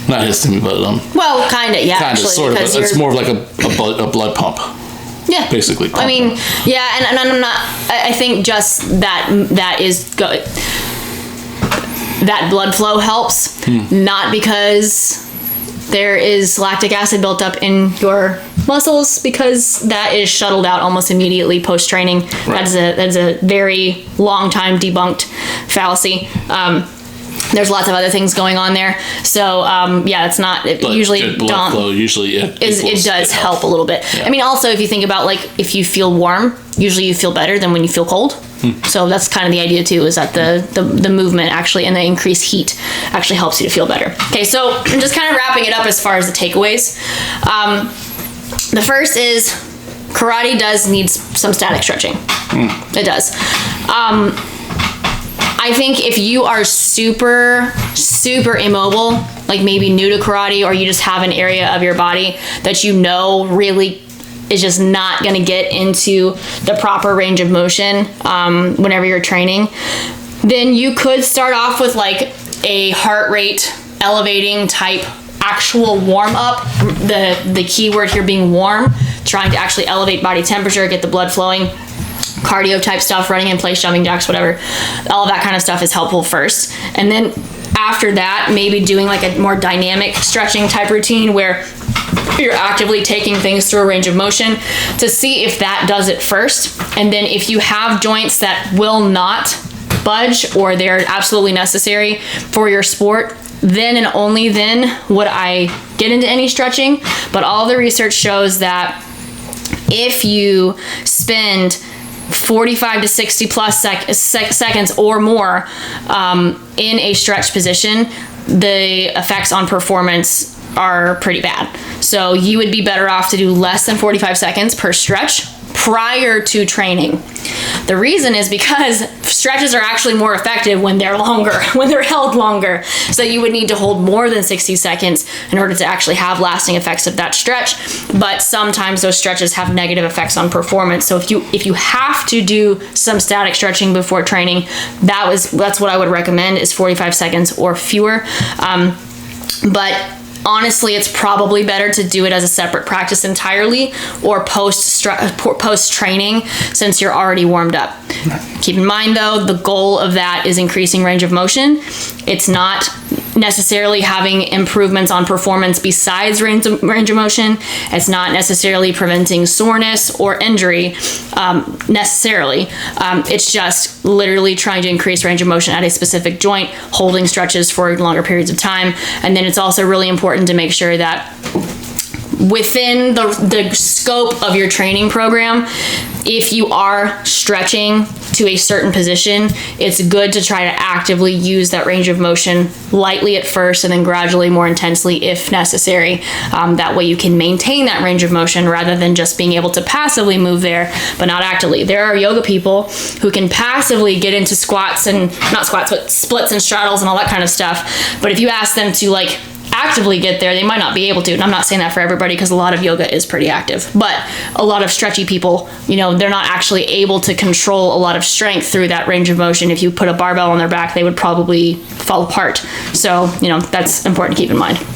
Not histamine, but well, kind of, yeah. Kind of, sort of. But it's more of like a blood pump. Yeah, basically. I mean, yeah, and I'm not. I think just that is good. That blood flow helps, not because there is lactic acid built up in your muscles, because that is shuttled out almost immediately post training. Right. That's a very long time debunked fallacy. There's lots of other things going on there. So, it's not usually good blood flow usually it does help a little bit. Yeah. I mean, also if you think about like if you feel warm, usually you feel better than when you feel cold. So that's kind of the idea too, is that the movement actually and the increased heat actually helps you to feel better. Okay, so just kind of wrapping it up as far as the takeaways. The first is karate does need some static stretching. It does. I think if you are super, super immobile, like maybe new to karate, or you just have an area of your body that you know really is just not going to get into the proper range of motion whenever you're training, then you could start off with like a heart rate elevating type actual warm up. The key word here being warm, trying to actually elevate body temperature, get the blood flowing. Cardio type stuff, running in place, jumping jacks, whatever, all of that kind of stuff is helpful first. And then after that, maybe doing like a more dynamic stretching type routine where you're actively taking things through a range of motion to see if that does it first. And then if you have joints that will not budge or they're absolutely necessary for your sport, then and only then would I get into any stretching. But all the research shows that if you spend 45 to 60 plus seconds or more in a stretch position, the effects on performance are pretty bad. So you would be better off to do less than 45 seconds per stretch prior to training. The reason is because stretches are actually more effective when they're longer, when they're held longer. So you would need to hold more than 60 seconds in order to actually have lasting effects of that stretch. But sometimes those stretches have negative effects on performance. So if you have to do some static stretching before training, that's what I would recommend, is 45 seconds or fewer. But honestly, it's probably better to do it as a separate practice entirely or post training, since you're already warmed up. Keep in mind though, the goal of that is increasing range of motion. It's not necessarily having improvements on performance besides range of motion. It's not necessarily preventing soreness or injury necessarily. It's just literally trying to increase range of motion at a specific joint, holding stretches for longer periods of time. And then it's also really important to make sure that within the scope of your training program, if you are stretching to a certain position, it's good to try to actively use that range of motion lightly at first and then gradually more intensely if necessary. That way you can maintain that range of motion rather than just being able to passively move there but not actively. There are yoga people who can passively get into squats and not squats but splits and straddles and all that kind of stuff, but if you ask them to like actively get there, they might not be able to. And I'm not saying that for everybody, because a lot of yoga is pretty active, but a lot of stretchy people, they're not actually able to control a lot of strength through that range of motion. If you put a barbell on their back, they would probably fall apart. So that's important to keep in mind. Here's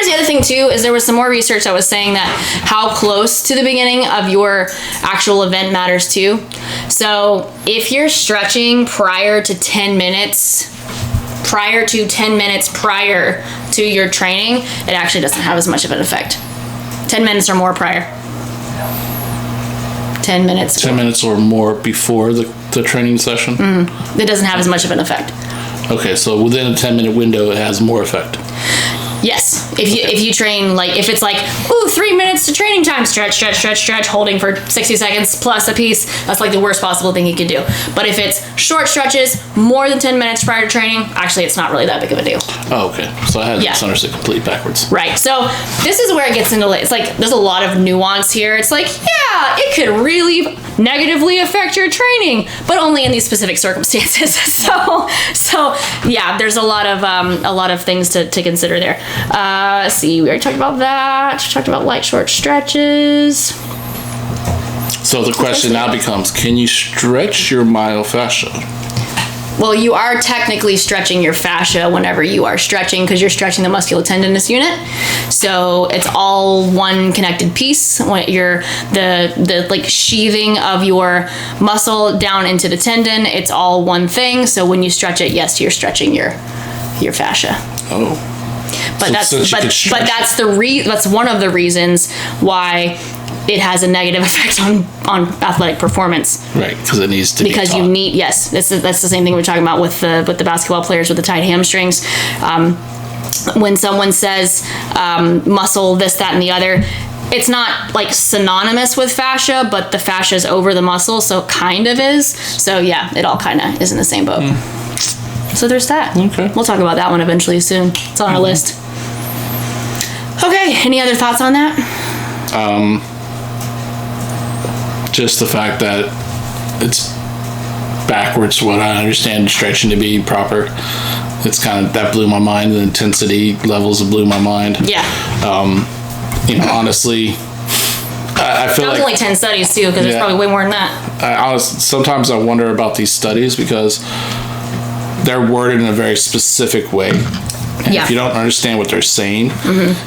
the other thing too, is there was some more research that was saying that how close to the beginning of your actual event matters too. So if you're stretching prior to 10 minutes prior to your training, it actually doesn't have as much of an effect. 10 minutes or more prior. 10 minutes. 10 minutes or more before the training session? It doesn't have as much of an effect. Okay, so within a 10-minute window, it has more effect. Yes. If you train, like, if it's like, 3 minutes to training time, stretch, holding for 60 seconds plus a piece, that's like the worst possible thing you can do. But if it's short stretches, more than 10 minutes prior to training, actually it's not really that big of a deal. Oh, okay. So I had this understood completely backwards. Right. So this is where it gets into, it's like, there's a lot of nuance here. It's like, yeah, it could really negatively affect your training, but only in these specific circumstances. So yeah, there's a lot of things to consider there. Let's see, we already talked about that. We talked about light, short stretches. So the question now becomes, can you stretch your myofascia? Well, you are technically stretching your fascia whenever you are stretching, because you're stretching the musculotendinous unit. So it's all one connected piece. When you're the like sheathing of your muscle down into the tendon, it's all one thing. So when you stretch it, yes, you're stretching your fascia. Oh. But that's one of the reasons why it has a negative effect on athletic performance. Right, because it needs to because be you need, yes, that's the same thing we're talking about with the basketball players with the tight hamstrings. When someone says muscle this, that, and the other, it's not like synonymous with fascia, but the fascia is over the muscle, so it kind of is. So yeah, it all kind of is in the same boat. So there's that. Okay. We'll talk about that one eventually soon. It's on our list. Okay, any other thoughts on that? Just the fact that it's backwards what I understand stretching to be proper. It's kind of, that blew my mind. The intensity levels blew my mind. Yeah. Honestly, I feel that was like only 10 studies too, because there's probably way more than that. Sometimes I wonder about these studies because they're worded in a very specific way. And if you don't understand what they're saying,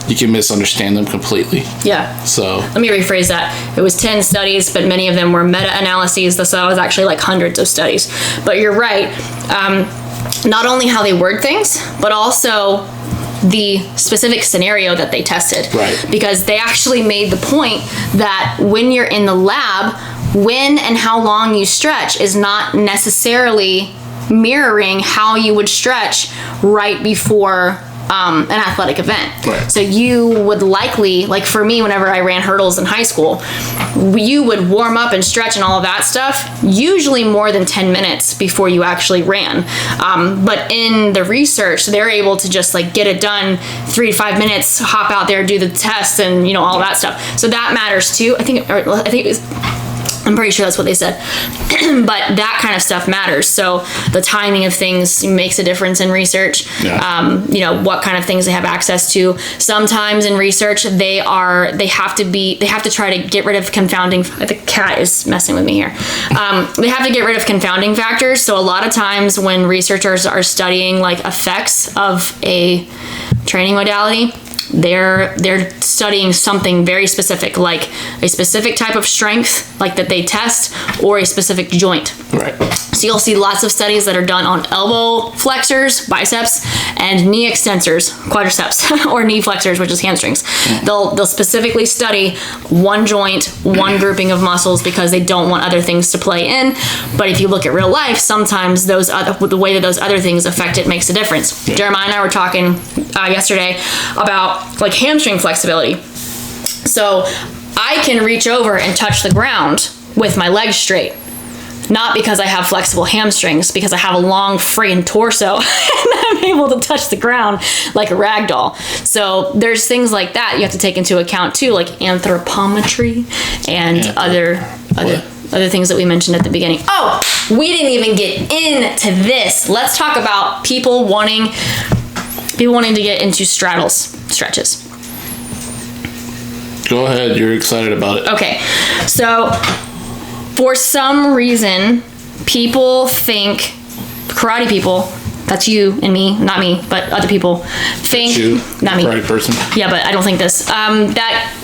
you can misunderstand them completely. Yeah. So let me rephrase that. It was 10 studies, but many of them were meta-analyses. So that was actually like hundreds of studies. But you're right. Not only how they word things, but also the specific scenario that they tested. Right. Because they actually made the point that when you're in the lab, when and how long you stretch is not necessarily mirroring how you would stretch right before an athletic event. Right. So you would likely, like for me, whenever I ran hurdles in high school, you would warm up and stretch and all of that stuff, usually more than 10 minutes before you actually ran. But in the research, they're able to just like get it done 3 to 5 minutes, hop out there, do the test, and all that stuff. So that matters too. I'm pretty sure that's what they said. But that kind of stuff matters. So the timing of things makes a difference in research. Yeah. What kind of things they have access to. Sometimes in research, they have to try to get rid of confounding. The cat is messing with me here. They have to get rid of confounding factors. So a lot of times when researchers are studying like effects of a training modality, they're studying something very specific, like a specific type of strength, like that they test, or a specific joint. Right. So you'll see lots of studies that are done on elbow flexors, biceps, and knee extensors, quadriceps, or knee flexors, which is hamstrings. They'll specifically study one joint, one grouping of muscles, because they don't want other things to play in. But if you look at real life, sometimes the way that those other things affect it makes a difference. Yeah. Jeremiah and I were talking yesterday about like hamstring flexibility. So I can reach over and touch the ground with my legs straight. Not because I have flexible hamstrings, because I have a long friggin' torso and I'm able to touch the ground like a rag doll. So there's things like that you have to take into account too, like anthropometry and other things that we mentioned at the beginning. Oh, we didn't even get into this. Let's talk about people wanting to get into straddles stretches. Go ahead, you're excited about it. Okay, so for some reason, people think, karate people, that's you and me, not me, but other people, think, you, not me. Karate person. Yeah, but I don't think this, that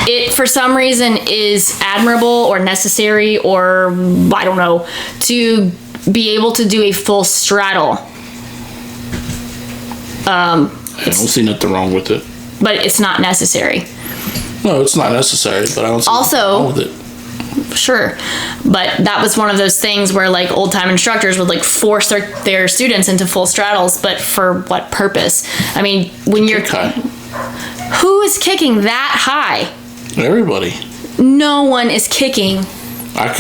it for some reason is admirable or necessary or, I don't know, to be able to do a full straddle. I don't see nothing wrong with it. But it's not necessary. No, it's not necessary, but I don't see nothing wrong with it. Sure, but that was one of those things where like old time instructors would like force their students into full straddles, but for what purpose? I mean, when you're who is kicking that high? Everybody. No one is kicking. I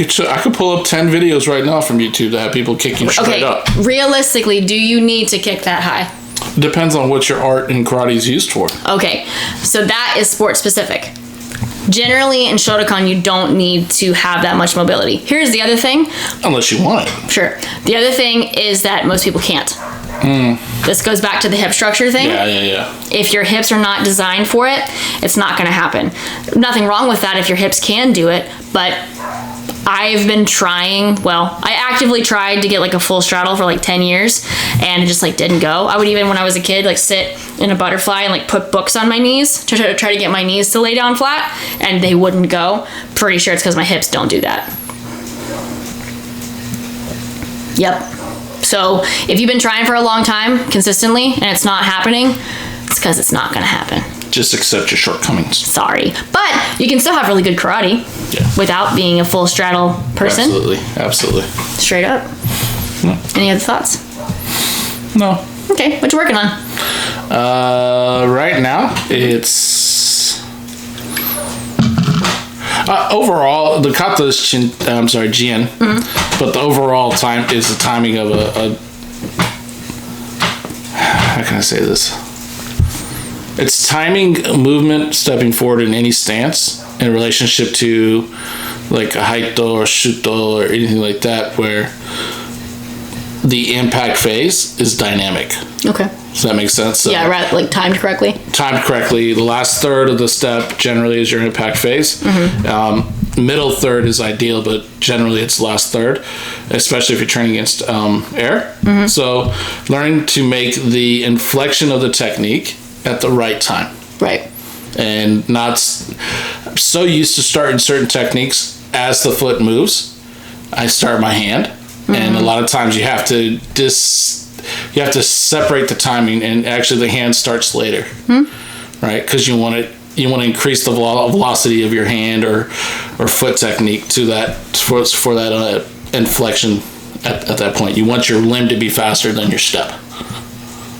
could pull up 10 videos right now from YouTube that have people kicking straight up. Realistically, do you need to kick that high? It depends on what your art in karate is used for. Okay, so that is sport specific. Generally, in Shotokan, you don't need to have that much mobility. Here's the other thing. Unless you want it. Sure. The other thing is that most people can't. This goes back to the hip structure thing. Yeah. If your hips are not designed for it, it's not going to happen. Nothing wrong with that if your hips can do it, but I've been trying, I actively tried to get like a full straddle for like 10 years and it just like didn't go. I would even, when I was a kid, like sit in a butterfly and like put books on my knees to try to get my knees to lay down flat and they wouldn't go. Pretty sure it's because my hips don't do that. Yep. So if you've been trying for a long time consistently and it's not happening, it's because it's not going to happen. Just accept your shortcomings. Sorry. But you can still have really good karate without being a full straddle person. Absolutely. Straight up. Any other thoughts? No. Okay, what you working on? Right now, it's... overall, the kata is Jien, but the overall time is the timing of a... How can I say this? It's timing movement stepping forward in any stance in relationship to like a haito or shuto or anything like that, where the impact phase is dynamic. Okay. Does that make sense? So, yeah, right, like timed correctly. Timed correctly. The last third of the step generally is your impact phase. Middle third is ideal, but generally it's last third, especially if you're training against air. So learning to make the inflection of the technique at the right time. Right. And not so used to starting certain techniques as the foot moves. I start my hand, and a lot of times you have to separate the timing, and actually the hand starts later, right? Because you want to increase the velocity of your hand or foot technique to that for that inflection at that point. You want your limb to be faster than your step.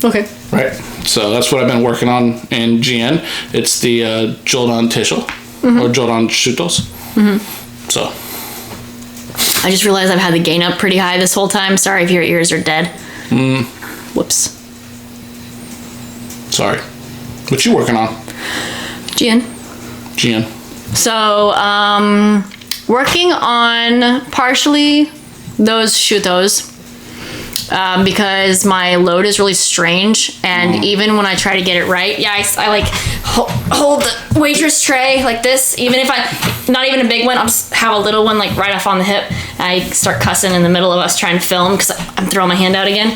Okay. Right. So that's what I've been working on in GN. It's the Jodan Teisho or Jodan Shutos. So I just realized I've had the gain up pretty high this whole time. Sorry if your ears are dead. Whoops. Sorry. What you working on? GN. So, working on partially those shutos. Because my load is really strange, and even when I try to get it right, I like hold the waitress tray like this. Even if not even a big one, I'll just have a little one like right off on the hip. I start cussing in the middle of us trying to film because I'm throwing my hand out again.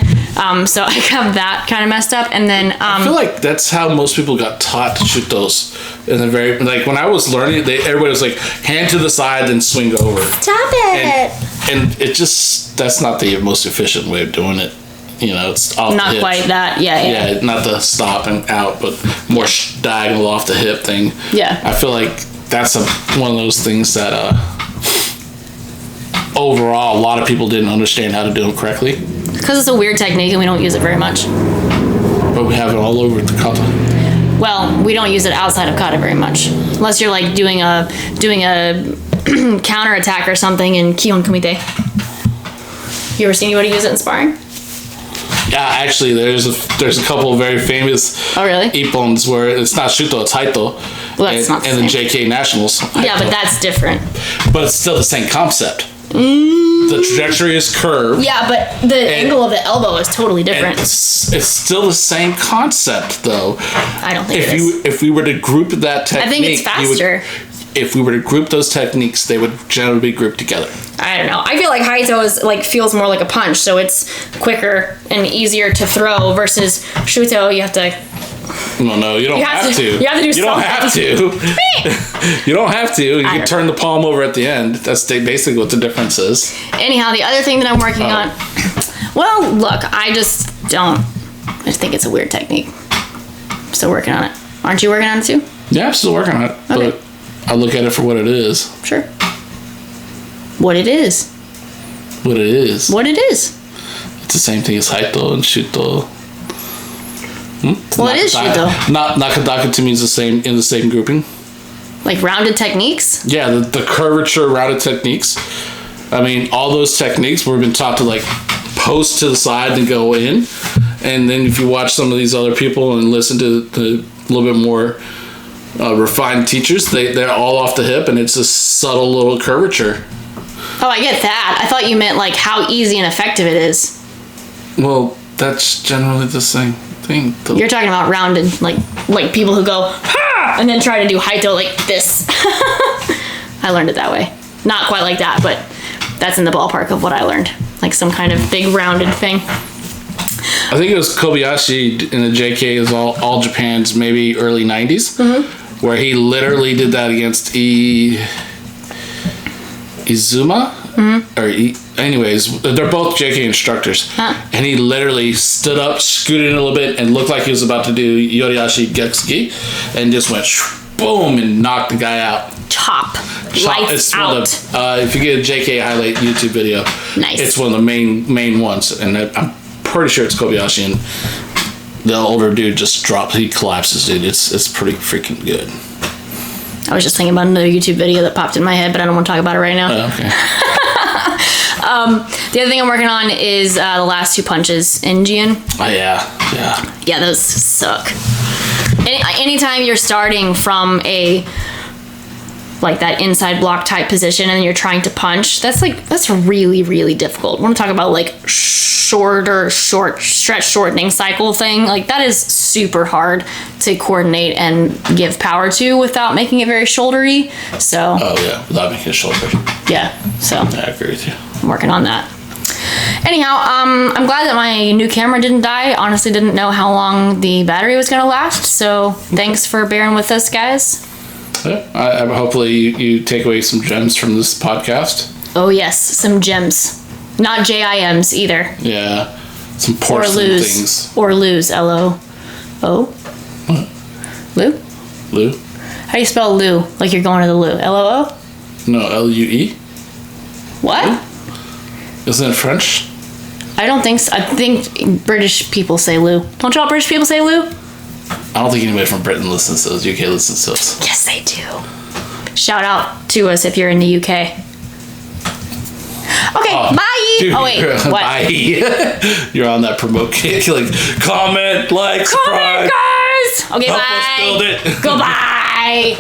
So I have that kind of messed up, and then I feel like that's how most people got taught to shoot those. In the very like when I was learning, everybody was like hand to the side, then swing over. Stop it! And it just that's not the most efficient way of doing it. You know, it's off not the quite that. Yeah. Not the stop and out, but more diagonal off the hip thing. Yeah. I feel like that's one of those things that overall a lot of people didn't understand how to do them correctly. Because it's a weird technique and we don't use it very much. But we have it all over the kata. Well, we don't use it outside of kata very much, unless you're like doing a counter attack or something in Kihon Kumite. You ever seen anybody use it in sparring? Yeah, actually, there's a couple of very famous ippons where it's not shuto, it's haito. Well, that's not the same. And the JK Nationals. Haito. Yeah, but that's different. But it's still the same concept. The trajectory is curved. Yeah, but the angle of the elbow is totally different. It's still the same concept, though. I don't think if we were to group that technique, I think it's faster. If we were to group those techniques, they would generally be grouped together. I don't know. I feel like haito is like feels more like a punch, so it's quicker and easier to throw versus shuto. You have to. No, you don't have to. You have to do something. You don't have to. You don't have to. You can turn the palm over at the end. That's basically what the difference is. Anyhow, the other thing that I'm working on. Well, look, I just think it's a weird technique. I'm still working on it. Aren't you working on it too? Yeah, I'm still working on it. Okay. But I look at it for what it is. Sure. What it is. What it is. What it is. It's the same thing as haito and shuto. Well, it is shuto. Nakadaka to me is in the same grouping. Like rounded techniques? Yeah, the curvature rounded techniques. I mean, all those techniques we've been taught to like post to the side and go in. And then if you watch some of these other people and listen to the little bit more refined teachers, they're all off the hip and it's a subtle little curvature. Oh, I get that. I thought you meant like how easy and effective it is. Well, that's generally the same thing. You're talking about rounded, like people who go, ha! And then try to do haito like this. I learned it that way. Not quite like that, but that's in the ballpark of what I learned. Like some kind of big rounded thing. I think it was Kobayashi in the JK is all Japan's maybe early 90s, where he literally did that against Izuma or anyways, they're both JK instructors. Huh. And he literally stood up, scooted in a little bit, and looked like he was about to do Yoriashi Getsuki, and just went boom and knocked the guy out. Top. Lights out. If you get a JK highlight YouTube video, nice. It's one of the main ones, and I'm pretty sure it's Kobayashi, and the older dude just drops. He collapses, dude. It's pretty freaking good. I was just thinking about another YouTube video that popped in my head, but I don't want to talk about it right now. Oh, okay. The other thing I'm working on is the last 2 punches in Jian. Oh, yeah. Yeah, those suck. Anytime you're starting from that inside block type position and you're trying to punch, that's really, really difficult. I want to talk about short stretch shortening cycle thing. Like, that is super hard to coordinate and give power to without making it very shouldery. So. Oh yeah, without making it shouldery. Yeah. So. Yeah, I agree with you. I'm working on that. Anyhow, I'm glad that my new camera didn't die. Honestly, didn't know how long the battery was gonna last. So thanks for bearing with us, guys. Yeah, hopefully you take away some gems from this podcast. Oh yes, some gems. Not JIMs either. Yeah, some porcelain things. Or lose, L-O-O. What? Lou? Lou? How do you spell Lou? Like you're going to the loo. L-O-O? No, L-U-E. What? Lou? Isn't it French? I don't think so. I think British people say Lou. Don't y'all British people say Lou? I don't think anybody from Britain listens to us. UK listens to us. Yes, they do. Shout out to us if you're in the UK. Okay, bye. Dude, oh wait, what? Bye. You're on that promote kick. Like, comment, like, subscribe. Comment, guys. Okay, Help bye. us build it. Goodbye.